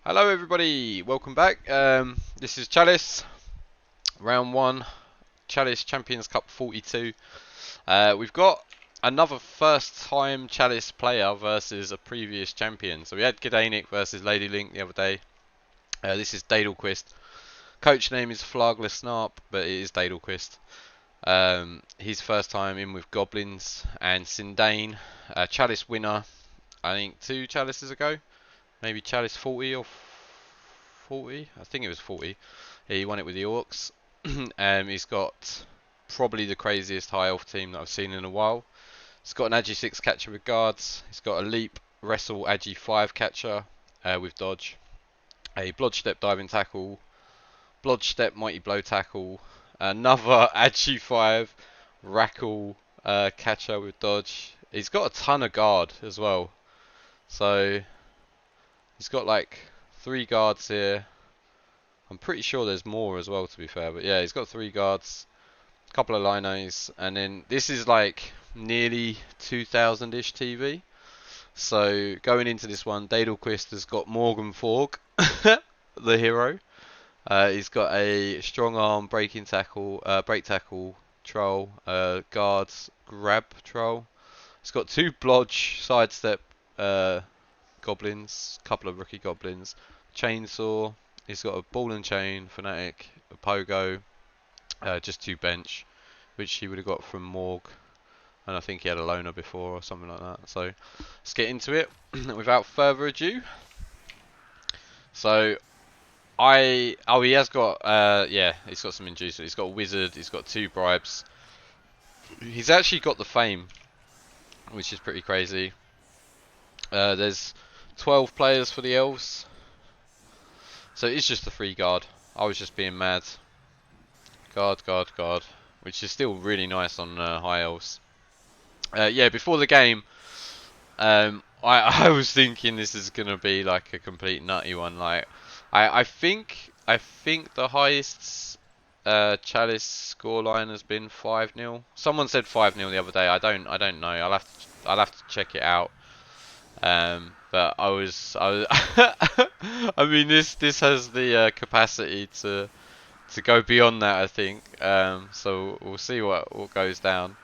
Hello everybody, welcome back. This is Chalice, round 1, Chalice Champions Cup 42. We've got another first time Chalice player versus a previous champion. So we had Dadelquist versus Lady Link the other day. This is Dadelquist. Coach name is Flaglesnarp, but it is Dadelquist. His first time in with Goblins and Sindain. Chalice winner, I think 2 Chalices ago. Maybe Chalice 40 or 40? I think it was 40. He won it with the Orcs. He's got probably the craziest high elf team that I've seen in a while. He's got an Agi 6 catcher with guards. He's got a leap, wrestle, Agi 5 catcher with dodge. A blodge step diving tackle. Blodge step mighty blow tackle. Another Agi 5 rackle catcher with dodge. He's got a ton of guard as well. So he's got like 3 guards here. I'm pretty sure there's more as well, to be fair. But yeah, he's got 3 guards, a couple of linos, and then this is like nearly 2000-ish TV. So going into this one, Dadelquist has got Morgan Forg, the hero. He's got a strong arm, breaking tackle, break tackle, troll, guards, grab troll. He's got 2 blodge, sidestep, goblins, couple of rookie goblins, chainsaw. He's got a ball and chain, fanatic, a pogo, just 2 bench, which he would have got from Morg, and I think he had a loner before or something like that. So let's get into it without further ado. So he has got yeah, he's got some inducement. He's got a wizard. He's got 2 bribes. He's actually got the fame, which is pretty crazy. There's 12 players for the elves. So it's just the 3 guard. I was just being mad. Guard, guard, guard. Which is still really nice on high elves. Yeah, before the game, I was thinking this is gonna be like a complete nutty one. Like, I think the highest Chalice scoreline has been 5-0. Someone said 5-0 the other day. I don't know. I'll have to check it out. But I was I mean this has the capacity to go beyond that, I think. So we'll see what goes down.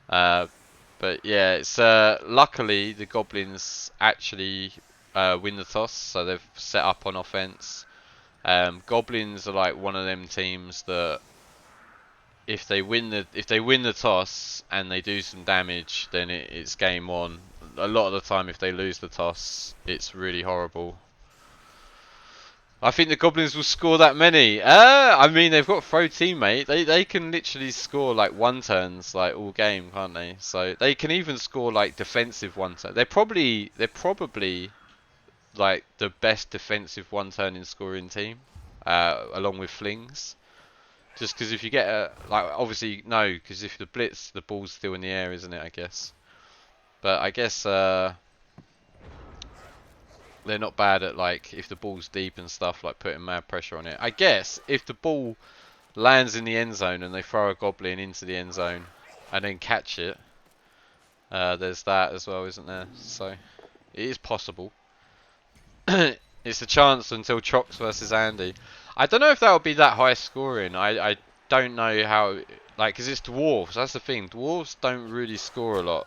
But yeah, it's luckily the Goblins actually win the toss, so they've set up on offense. Goblins are like one of them teams that if they win the toss and they do some damage, then it's game on. A lot of the time, if they lose the toss, it's really horrible. I think the Goblins will score that many. I mean, they've got throw teammate. They can literally score like 1-turns like all game, can't they? So they can even score like defensive 1-turn. They're probably like the best defensive 1-turning scoring team, along with Flings. Just because if you get a like, obviously no, because if the blitz, the ball's still in the air, isn't it? I guess. But I guess they're not bad at like if the ball's deep and stuff, like putting mad pressure on it. I guess if the ball lands in the end zone and they throw a goblin into the end zone and then catch it, there's that as well, isn't there? So it is possible. It's a chance until Trox versus Andy. I don't know if that would be that high scoring. I don't know how, like, because it's dwarves. That's the thing. Dwarves don't really score a lot.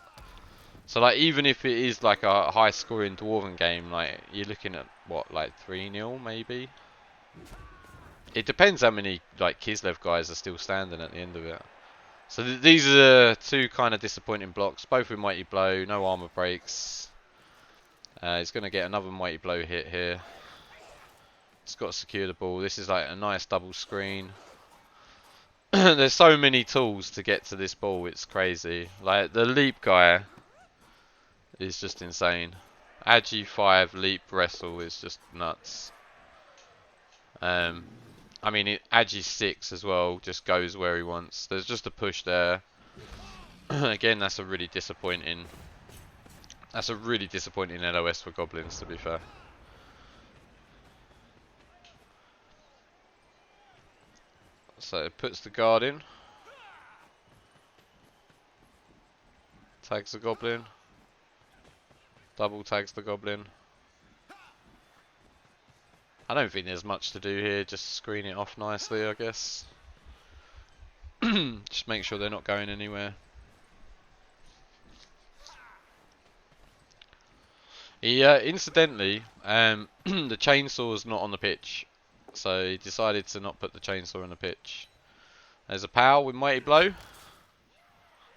So like, even if it is like a high scoring dwarven game, like you're looking at what, like 3-0 maybe. It depends how many like Kislev guys are still standing at the end of it. So these are 2 kind of disappointing blocks, both with mighty blow, no armor breaks. He's going to get another mighty blow hit here. It's got to secure the ball. This is like a nice double screen. There's so many tools to get to this ball, it's crazy. Like the leap guy is just insane. Agi 5 leap wrestle is just nuts. I mean Agi 6 as well just goes where he wants. There's just a push there. Again, that's a really disappointing LOS for Goblins, to be fair. So it puts the guard in. Tags the Goblin. Double tags the Goblin. I don't think there's much to do here, just screen it off nicely, I guess. Just make sure they're not going anywhere. Incidentally, the chainsaw's not on the pitch, so he decided to not put the chainsaw on the pitch. There's a pow with Mighty Blow.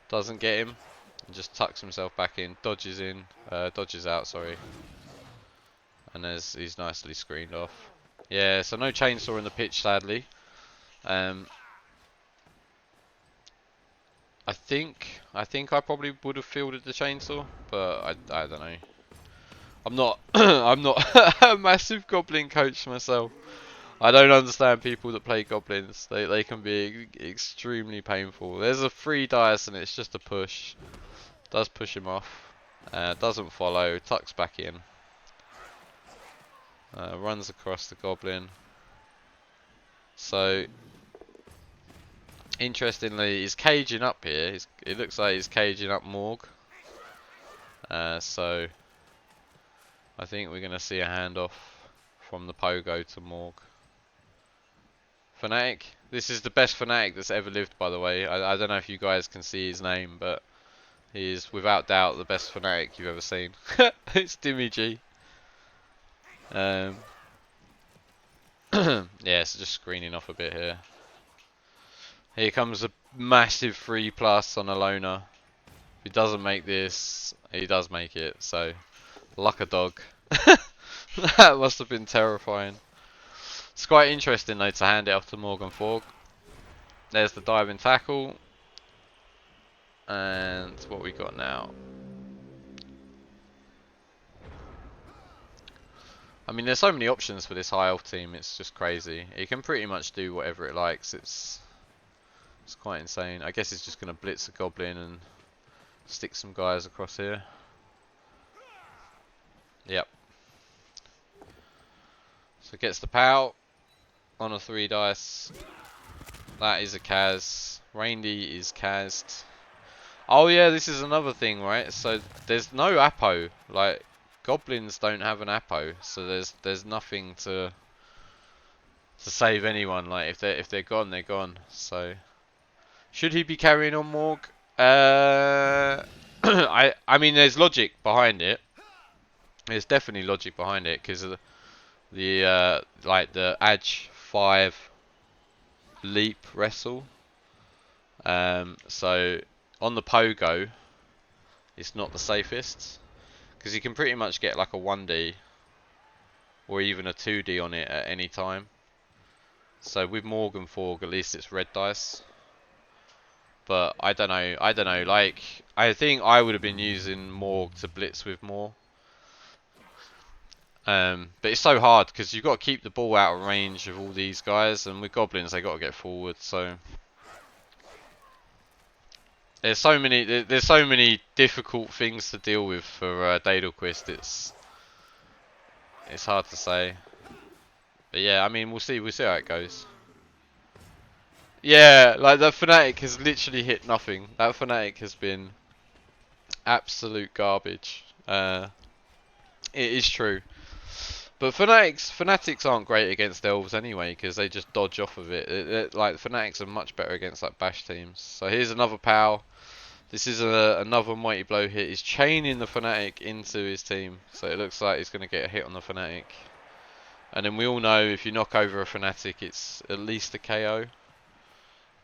Doesn't get him. And just tucks himself back in, dodges out, sorry. And he's nicely screened off. Yeah, so no chainsaw in the pitch, sadly. I think I probably would have fielded the chainsaw, but I don't know. I'm not I'm not a massive goblin coach myself. I don't understand people that play goblins. They can be extremely painful. There's a 3 dice and it's just a push. Does push him off. Doesn't follow. Tucks back in. Runs across the goblin. So interestingly, he's caging up here. It looks like he's caging up Morg. So I think we're going to see a handoff from the Pogo to Morg. Fanatic. This is the best Fanatic that's ever lived, by the way. I don't know if you guys can see his name, but he is without doubt the best Fanatic you've ever seen. It's Dimmy G. Yeah, so just screening off a bit here. Here comes a massive 3+ on a loner. If he doesn't make this, he does make it, so luck a dog. That must have been terrifying. It's quite interesting though to hand it off to Morgan Forg. There's the diving tackle. And what we got now. I mean, there's so many options for this high elf team, it's just crazy. It can pretty much do whatever it likes. It's quite insane. I guess it's just going to blitz a goblin and stick some guys across here. Yep. So gets the POW on a 3 dice. That is a Kaz. Randy is Kaz'd. Oh yeah, this is another thing, right? So there's no Apo. Like, goblins don't have an Apo, so there's nothing to save anyone. Like if they're gone, they're gone. So should he be carrying on Morg? I mean, there's logic behind it. There's definitely logic behind it because of the like the Edge 5 leap wrestle. So on the Pogo, it's not the safest because you can pretty much get like a 1D or even a 2D on it at any time. So with Morgan Forg, at least it's red dice. But I don't know. Like, I think I would have been using Morg to blitz with more. But it's so hard because you've got to keep the ball out of range of all these guys, and with goblins they got to get forward. So there's so many difficult things to deal with for Dadelquist. It's hard to say. But yeah, I mean, we'll see how it goes. Yeah, like that Fnatic has literally hit nothing. That Fnatic has been absolute garbage. It is true. But Fanatics aren't great against elves anyway because they just dodge off of it. Like Fanatics are much better against like bash teams. So here's another POW. This is another mighty blow hit. He's chaining the Fnatic into his team, so it looks like he's going to get a hit on the Fnatic. And then we all know if you knock over a Fnatic, it's at least a KO.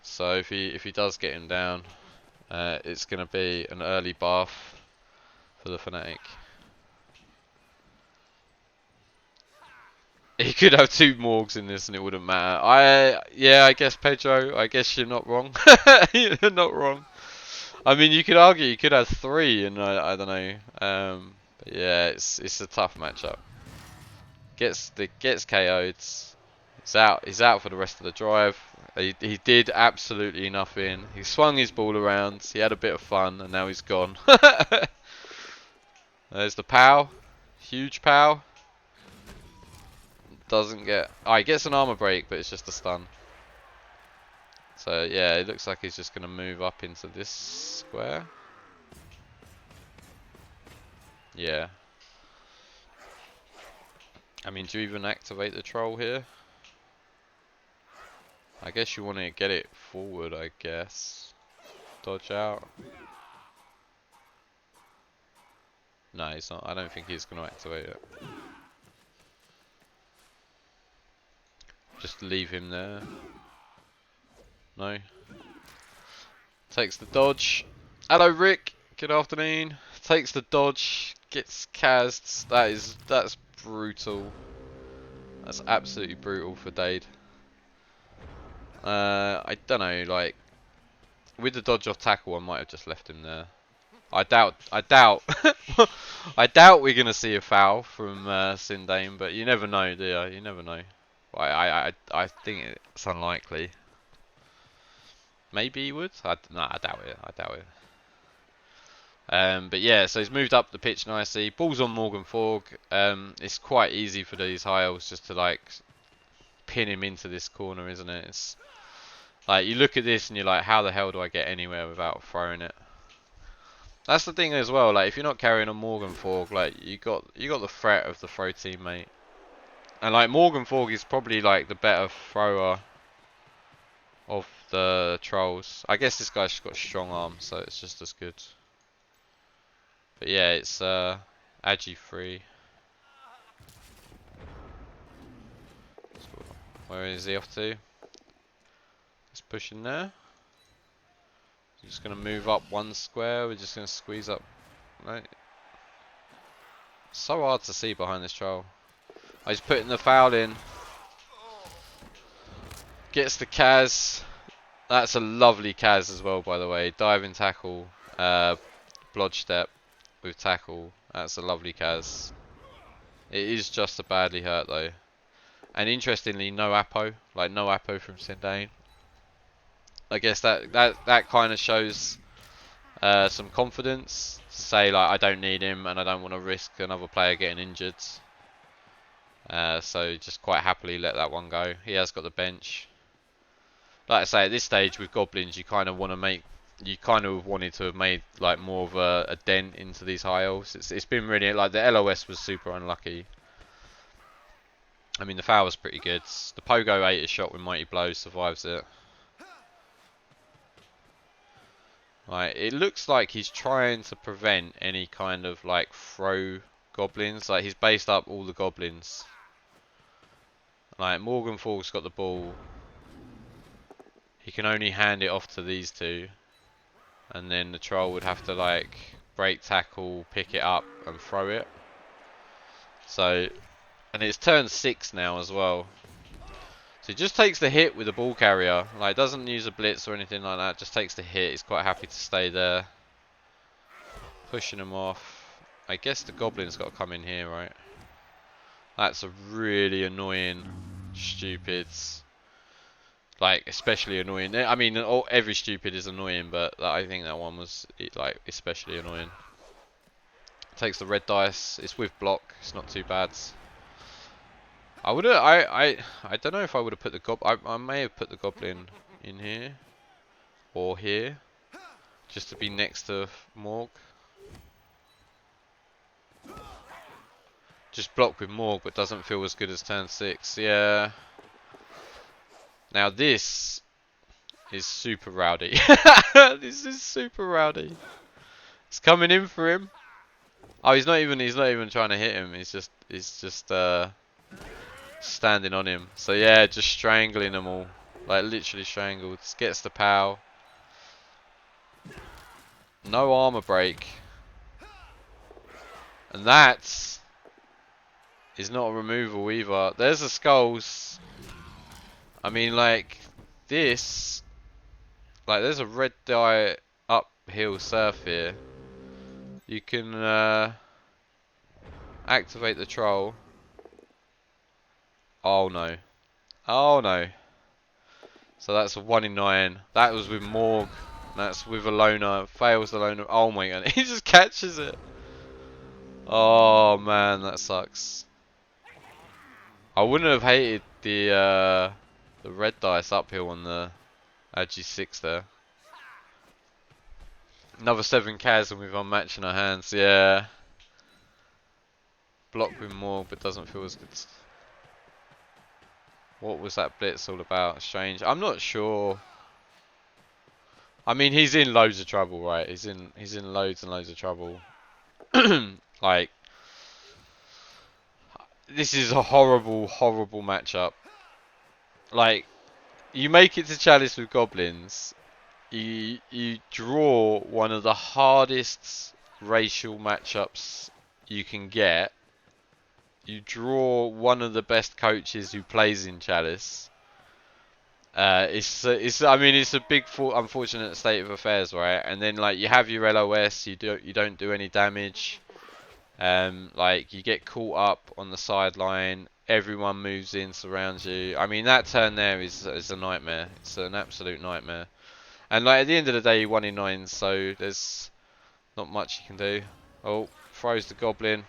So if he does get him down, it's going to be an early bath for the Fnatic. He could have 2 Morgs in this and it wouldn't matter. I guess Pedro, I guess you're not wrong. You're not wrong. I mean, you could argue you could have 3 and I don't know. But yeah, it's a tough matchup. Gets KO'd. He's out for the rest of the drive. He did absolutely nothing. He swung his ball around. He had a bit of fun and now he's gone. There's the POW. Huge POW. Doesn't get... Oh, he gets an armor break, but it's just a stun. So, yeah, it looks like he's just going to move up into this square. Yeah. I mean, do you even activate the troll here? I guess you want to get it forward, I guess. Dodge out. No, he's not. I don't think he's going to activate it. Just leave him there. No. Takes the dodge. Hello, Rick. Good afternoon. Takes the dodge. Gets cast. That's brutal. That's absolutely brutal for Dade. I don't know. Like with the dodge off tackle, I might have just left him there. I doubt, I doubt we're gonna see a foul from Sindain, but you never know, do you? You never know. I think it's unlikely. Maybe he would. Nah, I doubt it. I doubt it. But yeah, so he's moved up the pitch nicely. Ball's on Morgan Forg. It's quite easy for these high elves just to like pin him into this corner, isn't it? It's like you look at this and you're like, how the hell do I get anywhere without throwing it? That's the thing as well. Like if you're not carrying a Morgan Forg, like you got the threat of the throw teammate, and like Morgan Forg is probably like the better thrower of the trolls. I guess this guy's got strong arms, so it's just as good. But yeah, it's Agi free. Where is he off to? He's pushing there. He's just gonna move up one square. We're just gonna squeeze up. Right. So hard to see behind this troll. Oh, he's putting the foul in. Gets the Kaz. That's a lovely Kaz as well, by the way. Diving tackle, blodge step with tackle. That's a lovely Kaz. It is just a badly hurt though. And interestingly, no Apo. Like no Apo from Sindain. I guess that kind of shows some confidence to say like I don't need him and I don't want to risk another player getting injured. So just quite happily let that one go. He has got the bench. Like I say, at this stage with Goblins, you kind of want to make, you kind of wanted to have made like more of a dent into these high elves. It's been really like the LOS was super unlucky. I mean the foul was pretty good. The Pogo ate a shot with Mighty Blow, survives it. Like it looks like he's trying to prevent any kind of like throw goblins. Like he's based up all the goblins. Like Morgan Fall's got the ball. He can only hand it off to these two. And then the troll would have to like break tackle, pick it up and throw it. So, and it's turn 6 now as well. So he just takes the hit with the ball carrier. Like doesn't use a blitz or anything like that. Just takes the hit. He's quite happy to stay there. Pushing him off. I guess the Goblin's got to come in here, right? That's a really annoying, stupid. Like especially annoying. I mean, every stupid is annoying, but I think that one was like especially annoying. Takes the red dice. It's with block. It's not too bad. I would have. I don't know if I would have put the I may have put the goblin in here or here, just to be next to Morg. Just block with Morg, but doesn't feel as good as turn 6. Yeah. Now this is super rowdy. This is super rowdy. It's coming in for him. Oh, he's not even trying to hit him. He's just standing on him. So yeah, just strangling them all. Like literally strangled. Gets the POW. No armor break. And that is not a removal either. There's the skulls. I mean like this, like there's a red die uphill surf here. You can activate the troll. Oh no. Oh no. So that's a 1 in 9. That was with Morg. That's with a loner. Fails the loner. Oh my god. He just catches it. Oh man, that sucks. I wouldn't have hated the red dice uphill on the Agi6 there. Another 7 Kaz and we've unmatched in our hands. Yeah. block with more, but doesn't feel as good. What was that blitz all about? Strange. I'm not sure. I mean, he's in loads of trouble, right? He's in loads and loads of trouble. Like, this is a horrible, horrible matchup. Like, you make it to Chalice with Goblins, you draw one of the hardest racial matchups you can get. You draw one of the best coaches who plays in Chalice. I mean, it's a big, unfortunate state of affairs, right? And then like you have your LOS, you don't do any damage. Like you get caught up on the sideline. Everyone moves in, surrounds you. I mean, that turn there is a nightmare. It's an absolute nightmare. And like at the end of the day, you 1 in 9, so there's not much you can do. Oh, throws the goblin.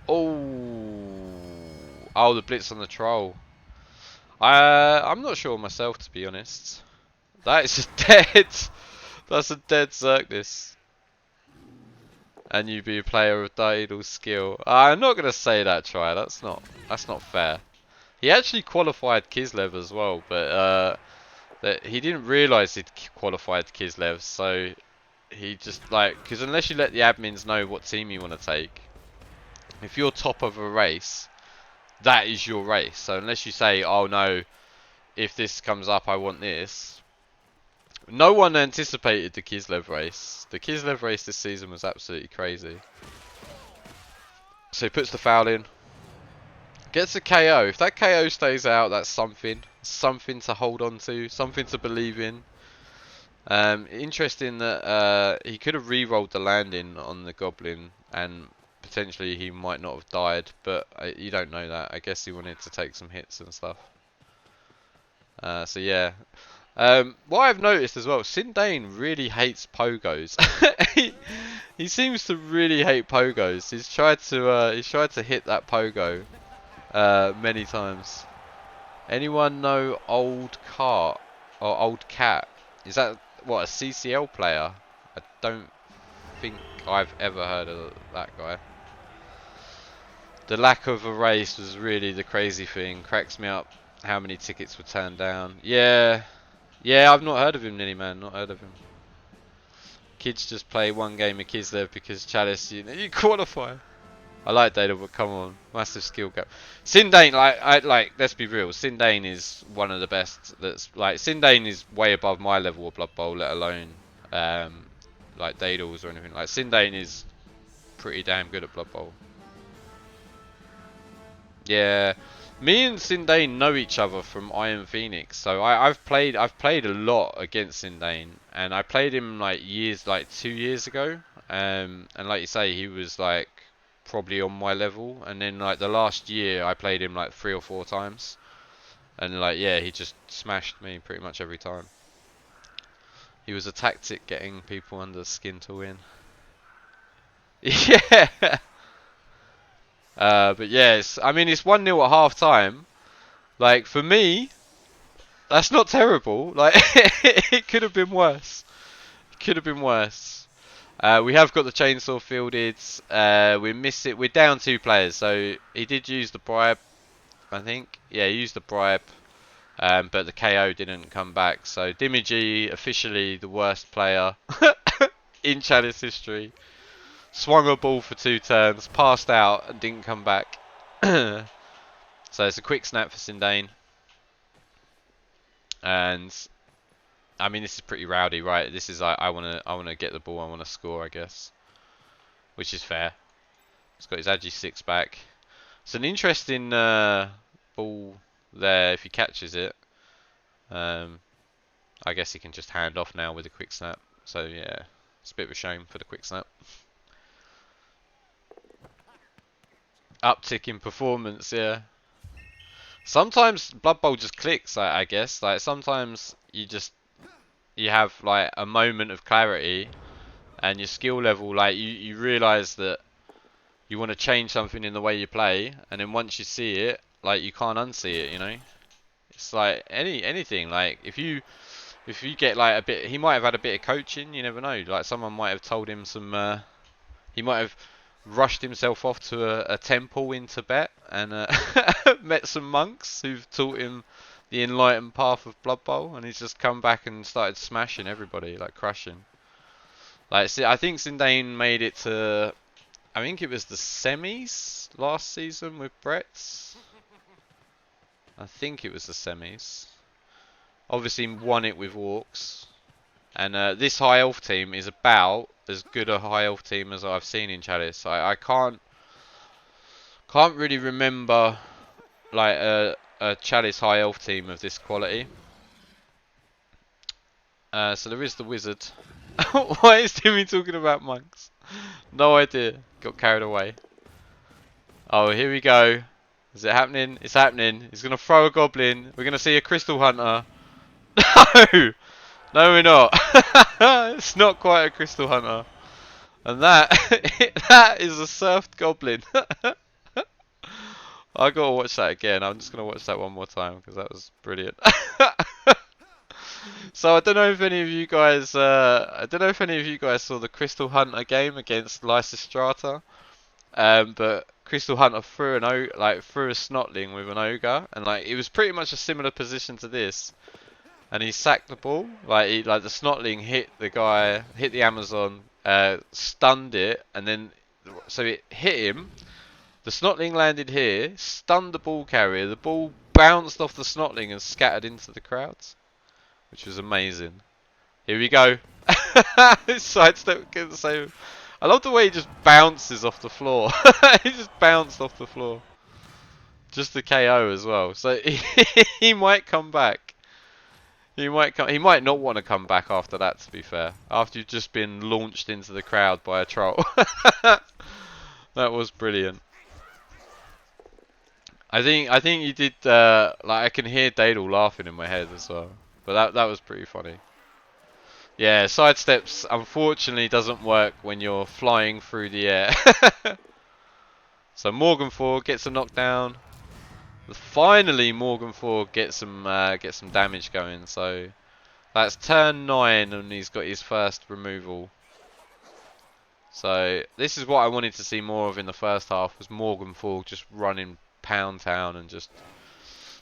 Oh, the blitz on the troll. I'm not sure myself, to be honest. That is a dead. That's a dead Zerkness. And you be a player of Daedal skill. I'm not gonna say that, try. That's not fair. He actually qualified Kislev as well, but that he didn't realise he'd qualified Kislev, so he just like, because unless you let the admins know what team you want to take, if you're top of a race, that is your race. So unless you say, oh no, if this comes up I want this. No one anticipated the Kislev race. The Kislev race this season was absolutely crazy. So he puts the foul in. Gets a KO. If that KO stays out, that's something. Something to hold on to. Something to believe in. Interesting that he could have re-rolled the landing on the Goblin and potentially he might not have died, but you don't know that. I guess he wanted to take some hits and stuff. So yeah. What I've noticed as well, Sindain really hates pogos. he seems to really hate pogos. He's tried to hit that pogo many times. Anyone know Old Cart or Old Cat? Is that what, a CCL player? I don't think I've ever heard of that guy. The lack of a race was really the crazy thing. Cracks me up how many tickets were turned down. Yeah, I've not heard of him, Ninny Man. Not heard of him. Kids just play one game of Kislev because Chalice, you qualify. I like Data, but come on, massive skill gap. Sindain, let's be real. Sindain is one of the best. That's like Sindain is way above my level of Blood Bowl, let alone like Dadals or anything. Like Sindain is pretty damn good at Blood Bowl. Yeah, me and Sindain know each other from Iron Phoenix, so I've played a lot against Sindain, and I played him like 2 years ago. And like you say, he was like probably on my level, and then like the last year I played him like 3 or 4 times, and like yeah, he just smashed me pretty much every time. He was a tactic getting people under the skin to win. Yeah. But yeah, I mean it's 1-0 at half time. Like for me, that's not terrible. Like it could have been worse. It could have been worse. We have got the chainsaw fielded. We miss it. We're down 2 players, so he did use the bribe, I think. Yeah, he used the bribe, but the KO didn't come back. So Dimiji, officially the worst player in Chalice history. Swung a ball for 2 turns, passed out, and didn't come back. So it's a quick snap for Sindain. And I mean, this is pretty rowdy, right? This is I wanna get the ball, I wanna score, I guess, which is fair. He's got his Agi 6 back. It's an interesting ball there if he catches it. I guess he can just hand off now with a quick snap. So yeah, it's a bit of a shame for the quick snap. Uptick in performance, yeah. Sometimes Blood Bowl just clicks, I guess. Like sometimes you have like a moment of clarity, and your skill level, like you realise that you want to change something in the way you play, and then once you see it, like you can't unsee it. You know, it's like anything. Like if you get like a bit, he might have had a bit of coaching. You never know. Like someone might have told him some. He might have rushed himself off to a temple in Tibet and met some monks who've taught him the enlightened path of Blood Bowl, and he's just come back and started smashing everybody, like crushing. Like, see, I think Sindain made it to, I think it was the semis last season with Brett's. I think it was the semis. Obviously won it with Orcs. And this high elf team is about as good a high elf team as I've seen in Chalice. I can't really remember like a Chalice high elf team of this quality. So there is the wizard. Why is Timmy talking about monks? No idea. Got carried away. Oh, here we go. Is it happening? It's happening. He's gonna throw a goblin. We're gonna see a crystal hunter. No! No, we're not. It's not quite a crystal hunter. And that that is a surfed goblin. I gotta watch that again. I'm just gonna watch that one more time because that was brilliant. So I don't know if any of you guys, saw the Crystal Hunter game against Lysistrata. But Crystal Hunter threw threw a snotling with an ogre, and like it was pretty much a similar position to this. And he sacked the ball. Like the snotling hit the guy, hit the Amazon, stunned it, and then so it hit him. The snotling landed here, stunned the ball carrier. The ball bounced off the snotling and scattered into the crowds, which was amazing. Here we go. Sidestep gets the same. I love the way he just bounces off the floor. He just bounced off the floor. Just the KO as well. So he might come back. He might not want to come back after that, to be fair. After you've just been launched into the crowd by a troll. That was brilliant. I think you did like I can hear Dadel laughing in my head as well. But that was pretty funny. Yeah, sidesteps unfortunately doesn't work when you're flying through the air. So Morgan 4 gets a knockdown. Finally Morgan 4 gets some damage going, so that's turn 9 and he's got his first removal. So this is what I wanted to see more of in the first half, was Morgan 4 just running pound town and just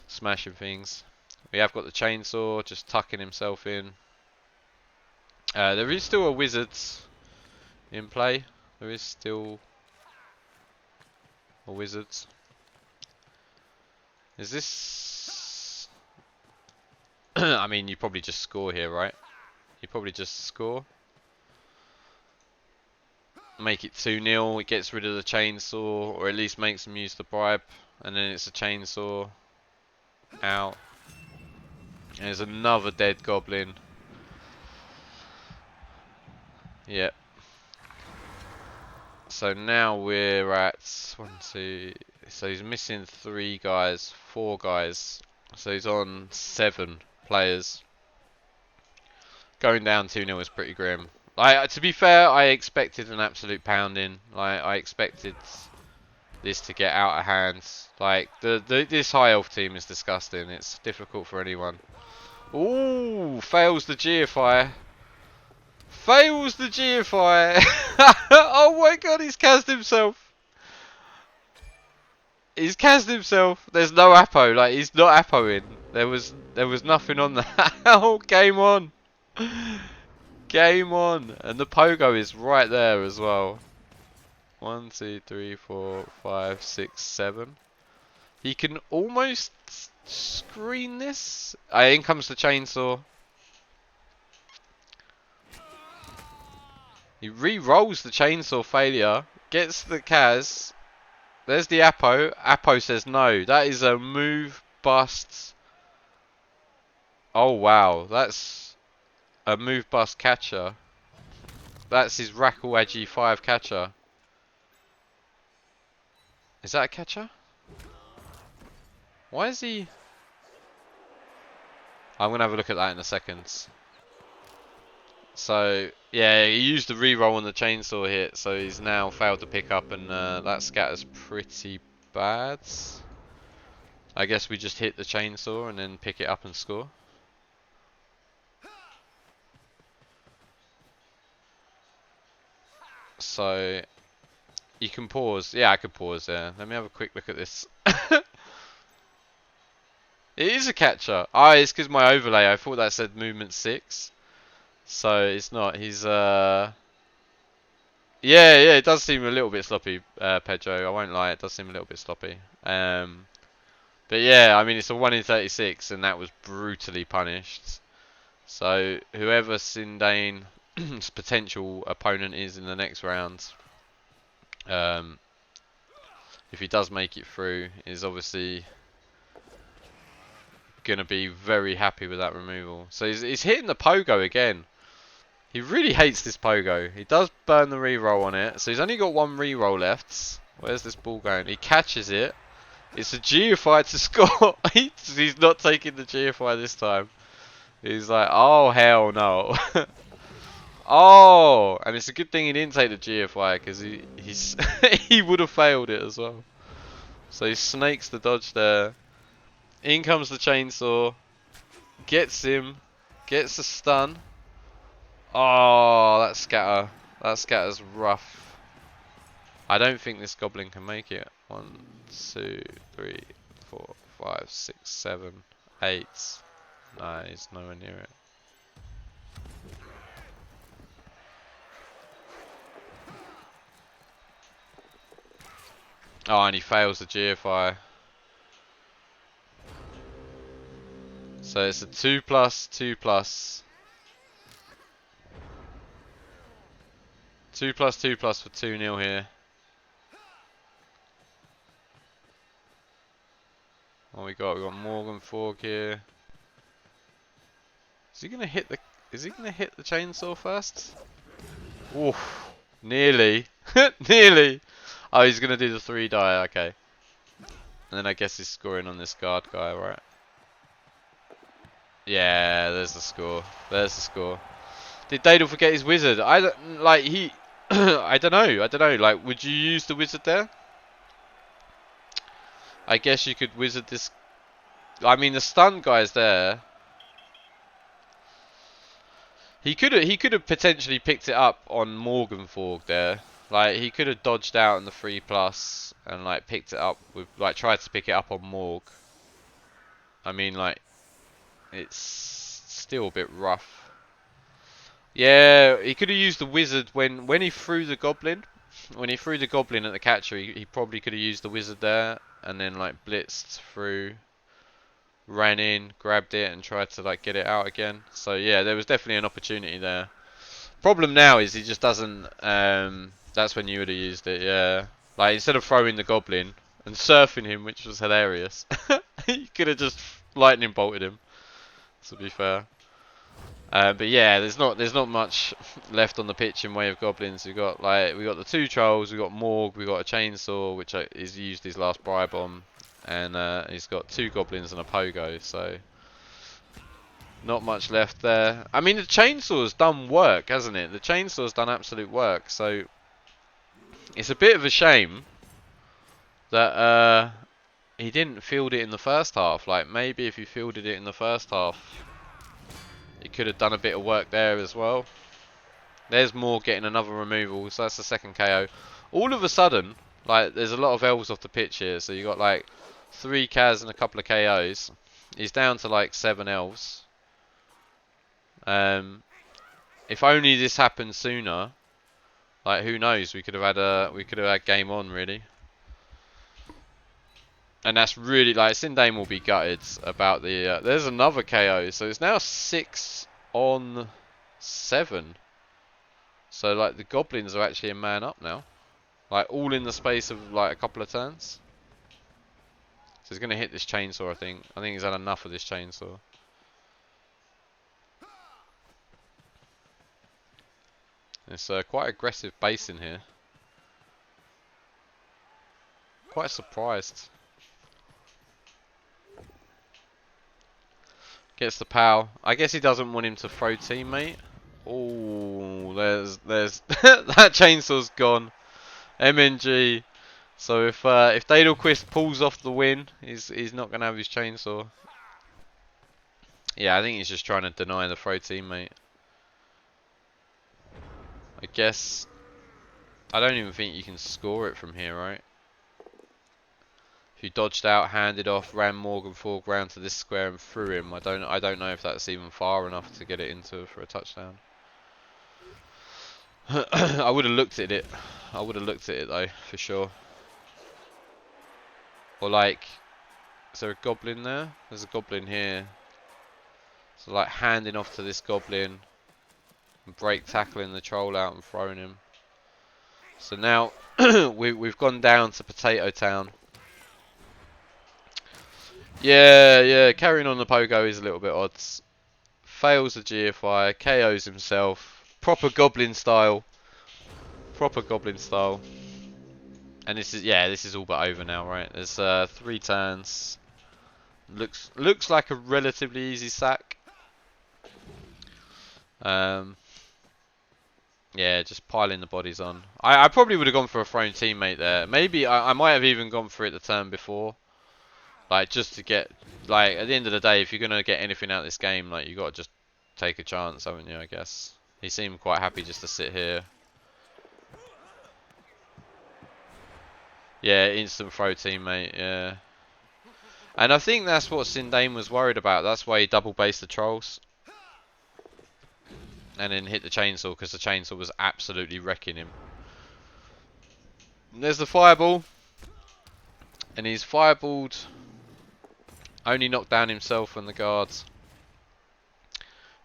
smashing things. We have got the chainsaw just tucking himself in. There is still a wizard in play. There is still a wizard. Is this... I mean, you probably just score here, right? You probably just score. Make it 2-0. It gets rid of the chainsaw, or at least makes them use the bribe. And then it's a chainsaw. Out. And there's another dead goblin. Yep. So now we're at 1, 2. So he's missing 3 guys, 4 guys. So he's on 7 players. Going down 2-0 is pretty grim. To be fair, I expected an absolute pounding. I expected this to get out of hand. This high elf team is disgusting. It's difficult for anyone. Ooh, fails the geofire. Fails the geofire. Oh my god, he's cast himself. He's cast himself. There's no Apo. Like, he's not Apoing. There was nothing on that. Oh, game on. Game on. And the pogo is right there as well. 1, 2, 3, 4, 5, 6, 7. He can almost screen this. In comes the chainsaw. He re-rolls the chainsaw failure. Gets the Kaz. There's the Apo. Apo says no. That is a move bust. Oh wow. That's a move bust catcher. That's his Rackle Agi 5 catcher. Is that a catcher? Why is he... I'm going to have a look at that in a second. So, yeah, he used the reroll on the chainsaw hit, so he's now failed to pick up, and that scatter's pretty bad. I guess we just hit the chainsaw and then pick it up and score. So, You can pause. Yeah, I could pause there. Let me have a quick look at this. It is a catcher. Ah, it's because my overlay. I thought that said movement 6. So it's not. He's Yeah, yeah. It does seem a little bit sloppy, Pedro. I won't lie. It does seem a little bit sloppy. But yeah, I mean it's a 1 in 36, and that was brutally punished. So whoever Sindain's potential opponent is in the next round, um, if he does make it through, is obviously going to be very happy with that removal. So he's hitting the pogo again. He really hates this pogo. He does burn the reroll on it, so he's only got 1 reroll left. Where's this ball going? He catches it. It's a GFI to score. He's not taking the GFI this time. He's like, oh hell no. Oh, and it's a good thing he didn't take the GFI because he's he would have failed it as well. So he snakes the dodge there. In comes the chainsaw. Gets him. Gets a stun. Oh, that scatter. That scatter's rough. I don't think this goblin can make it. 1, 2, 3, 4, 5, 6, 7, 8. No, he's nowhere near it. Oh, and he fails the GFI. So it's a 2+, 2+. 2+, 2+ for 2-0 here. What we got? We got Morgan Fork here. Is he gonna hit the? Is he gonna hit the chainsaw first? Oof! Nearly, nearly. Oh, he's gonna do the 3 die. Okay. And then I guess he's scoring on this guard guy, right? Yeah, there's the score. There's the score. Did Dadel forget his wizard? I don't like he. I don't know. I don't know. Like, would you use the wizard there? I guess you could wizard this. I mean, the stun guy's there. He could have potentially picked it up on Morgan Fork there. Like he could have dodged out in the 3+ and like picked it up with like tried to pick it up on Morg. I mean like it's still a bit rough. Yeah, he could have used the wizard when he threw the goblin. When he threw the goblin at the catcher, he probably could have used the wizard there and then like blitzed through, ran in, grabbed it, and tried to like get it out again. So yeah, there was definitely an opportunity there. Problem now is he just doesn't. That's when you would have used it, yeah. Like instead of throwing the goblin and surfing him, which was hilarious, you could have just lightning bolted him. To be fair. But yeah, there's not much left on the pitch in way of goblins. We got the 2 trolls, we got Morg, we got a chainsaw, which is used his last bribe on, and he's got 2 goblins and a pogo. So not much left there. I mean, the chainsaw's done work, hasn't it? The chainsaw's done absolute work. So it's a bit of a shame that he didn't field it in the first half. Like maybe if he fielded it in the first half, he could have done a bit of work there as well. There's more getting another removal, so that's the 2nd KO. All of a sudden, like there's a lot of elves off the pitch here. So you got like 3 Kaz and a couple of KOs. He's down to like 7 elves. If only this happened sooner. Like who knows? We could have had game on really. And that's really like Sindain will be gutted about the. There's another KO, so it's now 6 on 7. So like the goblins are actually a man up now, like all in the space of like a couple of turns. So he's gonna hit this chainsaw. I think he's had enough of this chainsaw. It's quite aggressive base in here. Quite surprised. Gets the POW. I guess he doesn't want him to throw teammate. Oh, there's that chainsaw's gone. MNG. So if Dadelquist pulls off the win, he's not gonna have his chainsaw. Yeah, I think he's just trying to deny the throw teammate. I guess I don't even think you can score it from here, right? If you dodged out, handed off, ran Morgan Fork round to this square and threw him, I don't know if that's even far enough to get it into for a touchdown. I would have looked at it. I would have looked at it though, for sure. Or like, is there a goblin there? There's a goblin here. So like handing off to this goblin and break tackling the troll out and throwing him. So now we've gone down to Potato Town. Yeah, carrying on the pogo is a little bit odd. Fails the GFI, KOs himself. Proper goblin style. Proper goblin style. And this is all but over now, right? There's 3 turns. Looks like a relatively easy sack. Yeah, just piling the bodies on. I probably would have gone for a thrown teammate there. Maybe I might have even gone for it the turn before. Like, just to get... Like, at the end of the day, if you're going to get anything out of this game, like, you got to just take a chance, haven't you, I guess. He seemed quite happy just to sit here. Yeah, instant throw teammate, yeah. And I think that's what Sindain was worried about. That's why he double based the trolls. And then hit the chainsaw, because the chainsaw was absolutely wrecking him. And there's the fireball. And he's fireballed. Only knocked down himself and the guards.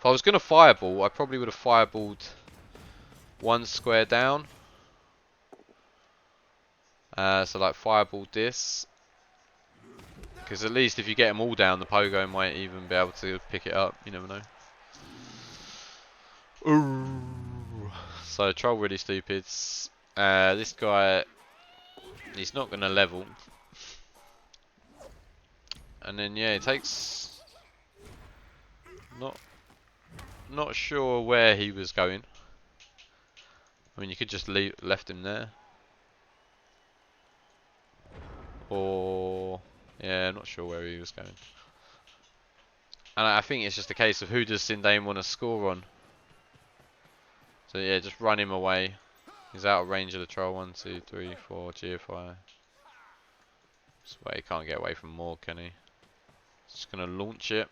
If I was going to fireball, I probably would have fireballed 1 square down. So like fireball this. Because at least if you get them all down, the pogo might even be able to pick it up. You never know. Ooh. So troll really stupid. This guy, he's not going to level. And then yeah, it takes... Not sure where he was going. I mean, you could just left him there. Or... Yeah, not sure where he was going. And I think it's just a case of who does Sindain want to score on. So yeah, just run him away. He's out of range of the troll. 1, 2, 3, 4, GFI. This way he can't get away from more, can he? Just going to launch it.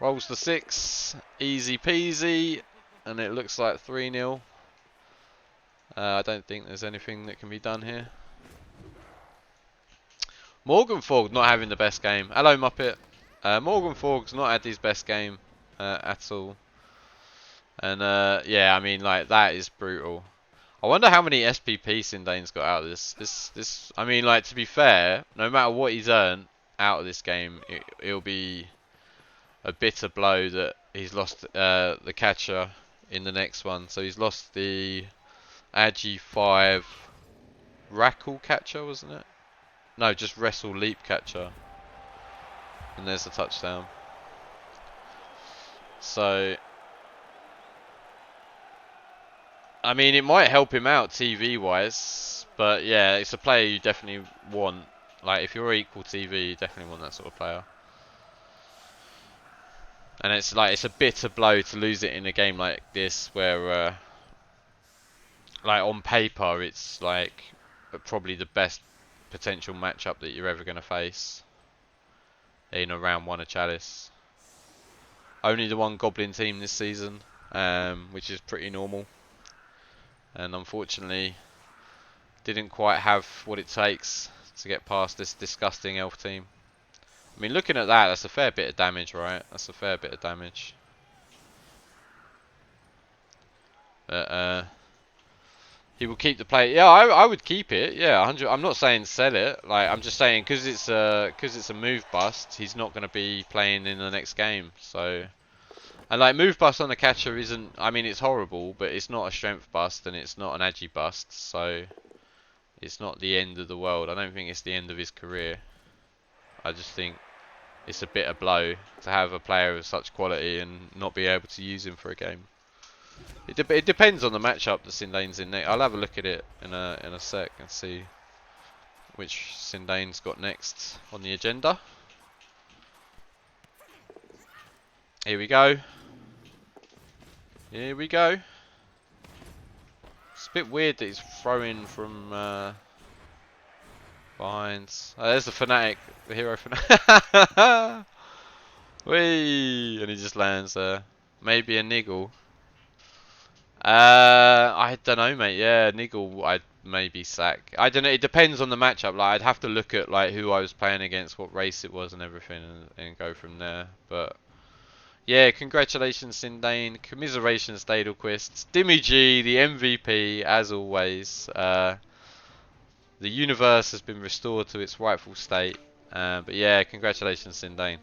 Rolls the 6. Easy peasy. And it looks like 3-0. I don't think there's anything that can be done here. Morgan Forg not having the best game. Hello, Muppet. Morgan Forg's not had his best game at all. And yeah, I mean, like, that is brutal. I wonder how many SPP Sindain's got out of this. I mean, like, to be fair, no matter what he's earned out of this game, it'll be a bitter blow that he's lost the catcher in the next one. So he's lost the Agi 5 Rackle catcher, wasn't it? No, just Wrestle Leap catcher. And there's the touchdown. So, I mean, it might help him out TV wise, but yeah, it's a player you definitely want. Like, if you're equal TV, you definitely want that sort of player. And it's like, it's a bitter blow to lose it in a game like this, where, like, on paper, it's like probably the best potential matchup that you're ever going to face in a round 1 of Chalice. Only the 1 Goblin team this season, which is pretty normal. And unfortunately, didn't quite have what it takes to get past this disgusting elf team. I mean, looking at that, that's a fair bit of damage, right? That's a fair bit of damage. But, he will keep the play. Yeah, I would keep it. Yeah, 100. I'm not saying sell it. Like, I'm just saying because it's a move bust, he's not going to be playing in the next game. So, and like, move bust on the catcher isn't. I mean, it's horrible, but it's not a strength bust and it's not an agi bust. So, it's not the end of the world. I don't think it's the end of his career. I just think it's a bitter blow to have a player of such quality and not be able to use him for a game. It depends on the matchup that Sindain's in next. I'll have a look at it in a sec and see which Sindain's got next on the agenda. Here we go. Here we go. It's a bit weird that he's throwing from behind. Oh, there's the fanatic, the hero fanatic. Whee! And he just lands there. Maybe a niggle. I don't know, mate. Yeah, niggle. I'd maybe sack. I don't know. It depends on the matchup. Like, I'd have to look at like who I was playing against, what race it was, and everything, and go from there. But yeah, congratulations, Sindain. Commiserations, Dadelquist. Dimmy G, the MVP, as always. The universe has been restored to its rightful state. But yeah, congratulations, Sindain.